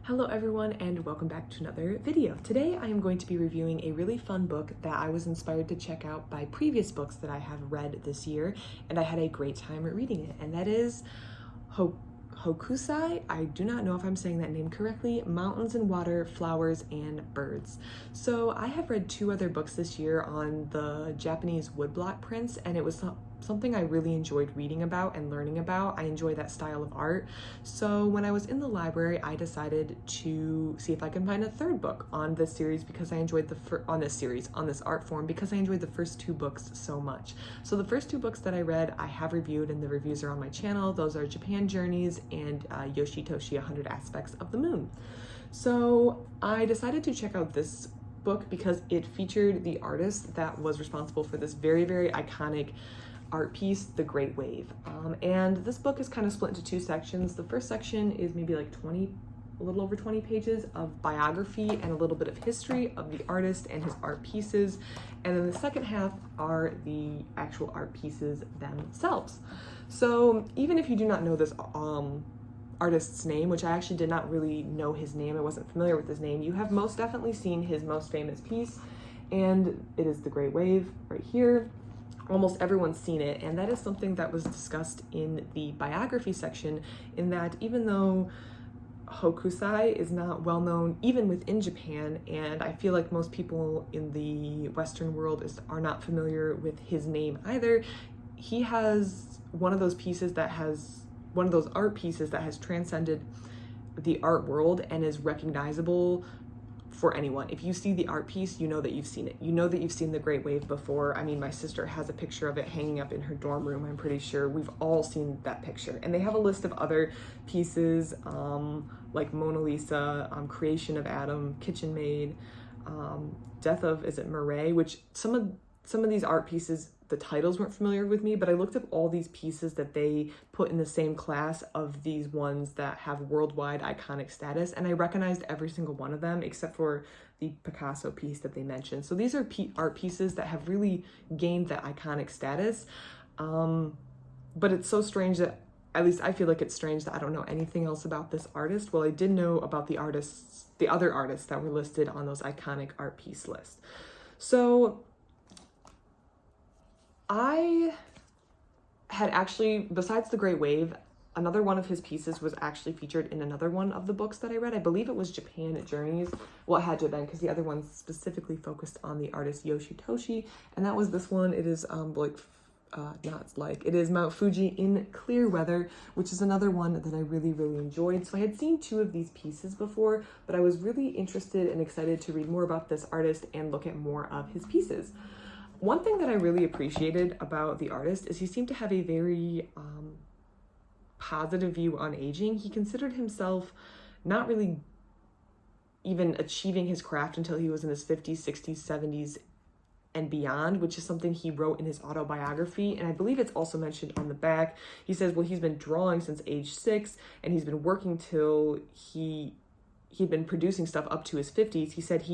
Hello everyone and welcome back to another video. Today I am going to be reviewing a really fun book that I was inspired to check out by previous books that I have read this year, and I had a great time reading it, and that is Hokusai. I do not know if I'm saying that name correctly. Mountains and Water, Flowers and Birds. So I have read two other books this year on the Japanese woodblock prints, and it was something I really enjoyed reading about and learning about. I enjoy that style of art. So when I was in the library, I decided to see if I can find a third book on this series because I enjoyed on this art form because I enjoyed the first two books so much. So the first two books that I read, I have reviewed and the reviews are on my channel. Those are Japan Journeys and Yoshitoshi 100 Aspects of the Moon. So I decided to check out this book because it featured the artist that was responsible for this very, very iconic art piece, The Great Wave. And this book is kind of split into two sections. The first section is maybe like a little over 20 pages of biography and a little bit of history of the artist and his art pieces. And then the second half are the actual art pieces themselves. So even if you do not know this artist's name, which I actually did not really know his name, I wasn't familiar with his name, you have most definitely seen his most famous piece, and it is The Great Wave right here. Almost everyone's seen it, and that is something that was discussed in the biography section, in that even though Hokusai is not well known even within Japan, and I feel like most people in the Western world are not familiar with his name either, he has one of those art pieces that has transcended the art world and is recognizable for anyone. If you see the art piece, you know that you've seen it. You know that you've seen The Great Wave before. I mean, my sister has a picture of it hanging up in her dorm room. I'm pretty sure we've all seen that picture. And they have a list of other pieces like Mona Lisa, Creation of Adam, Kitchen Maid, Death of, is it Murray? Which some of these art pieces, the titles weren't familiar with me, but I looked up all these pieces that they put in the same class of these ones that have worldwide iconic status, and I recognized every single one of them except for the Picasso piece that they mentioned. So these are art pieces that have really gained that iconic status, but it's so strange that, at least I feel like it's strange that I don't know anything else about this artist. Well, I did know about the other artists that were listed on those iconic art piece lists. So I had actually, besides The Great Wave, another one of his pieces was actually featured in another one of the books that I read. I believe it was Japan Journeys. Well, it had to have been because the other one specifically focused on the artist Yoshitoshi, and that was this one. It is it is Mount Fuji in clear weather, which is another one that I really, really enjoyed. So I had seen two of these pieces before, but I was really interested and excited to read more about this artist and look at more of his pieces. One thing that I really appreciated about the artist is he seemed to have a very positive view on aging. He considered himself not really even achieving his craft until he was in his 50s, 60s, 70s, and beyond, which is something he wrote in his autobiography. And I believe it's also mentioned on the back. He says, well, he's been drawing since age 6, and he's been working till he'd been producing stuff up to his 50s. He said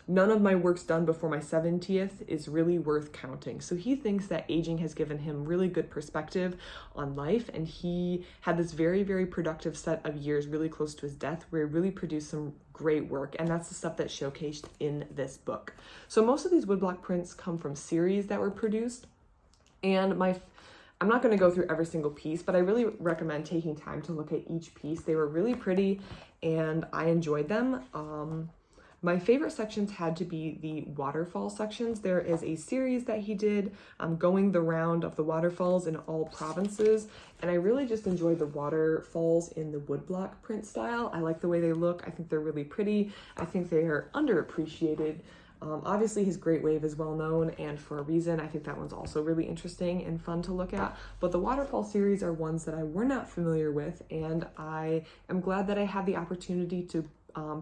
none of my works done before my 70th is really worth counting. So he thinks that aging has given him really good perspective on life, and he had this very, very productive set of years really close to his death where he really produced some great work, and that's the stuff that's showcased in this book. So most of these woodblock prints come from series that were produced, and I'm not going to go through every single piece, but I really recommend taking time to look at each piece. They were really pretty, and I enjoyed them. My favorite sections had to be the waterfall sections. There is a series that he did going the round of the waterfalls in all provinces, and I really just enjoyed the waterfalls in the woodblock print style. I like the way they look. I think they're really pretty. I think they are underappreciated. Obviously his Great Wave is well known, and for a reason. I think that one's also really interesting and fun to look at, but the waterfall series are ones that I were not familiar with, and I am glad that I had the opportunity to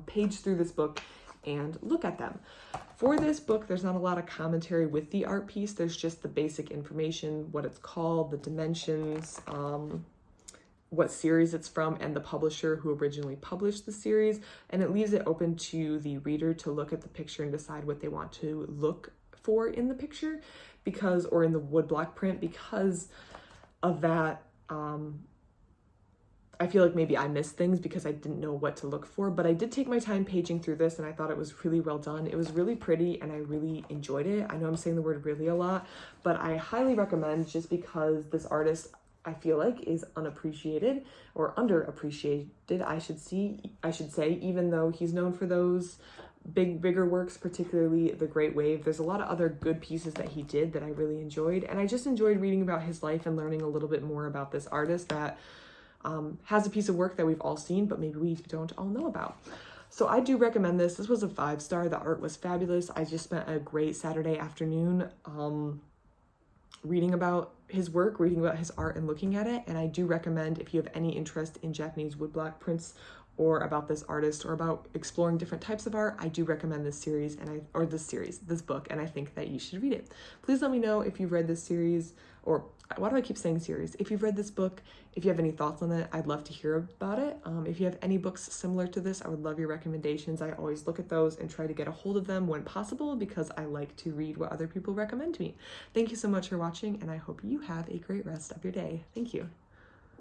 page through this book and look at them. For this book, there's not a lot of commentary with the art piece. There's just the basic information, what it's called, the dimensions, what series it's from, and the publisher who originally published the series. And it leaves it open to the reader to look at the picture and decide what they want to look for in the picture, or in the woodblock print, because of that I feel like maybe I missed things because I didn't know what to look for, but I did take my time paging through this and I thought it was really well done. It was really pretty and I really enjoyed it. I know I'm saying the word really a lot, but I highly recommend, just because this artist, I feel like, is unappreciated or underappreciated, I should say, even though he's known for those bigger works, particularly The Great Wave. There's a lot of other good pieces that he did that I really enjoyed, and I just enjoyed reading about his life and learning a little bit more about this artist that has a piece of work that we've all seen, but maybe we don't all know about. So I do recommend this. This was a 5-star. The art was fabulous. I just spent a great Saturday afternoon reading about his work, reading about his art, and looking at it. And I do recommend, if you have any interest in Japanese woodblock prints or about this artist or about exploring different types of art, I do recommend this series this book, and I think that you should read it. Please let me know if you've read this series, or why do I keep saying series? If you've read this book, if you have any thoughts on it, I'd love to hear about it. If you have any books similar to this, I would love your recommendations. I always look at those and try to get a hold of them when possible because I like to read what other people recommend to me. Thank you so much for watching, and I hope you have a great rest of your day. Thank you.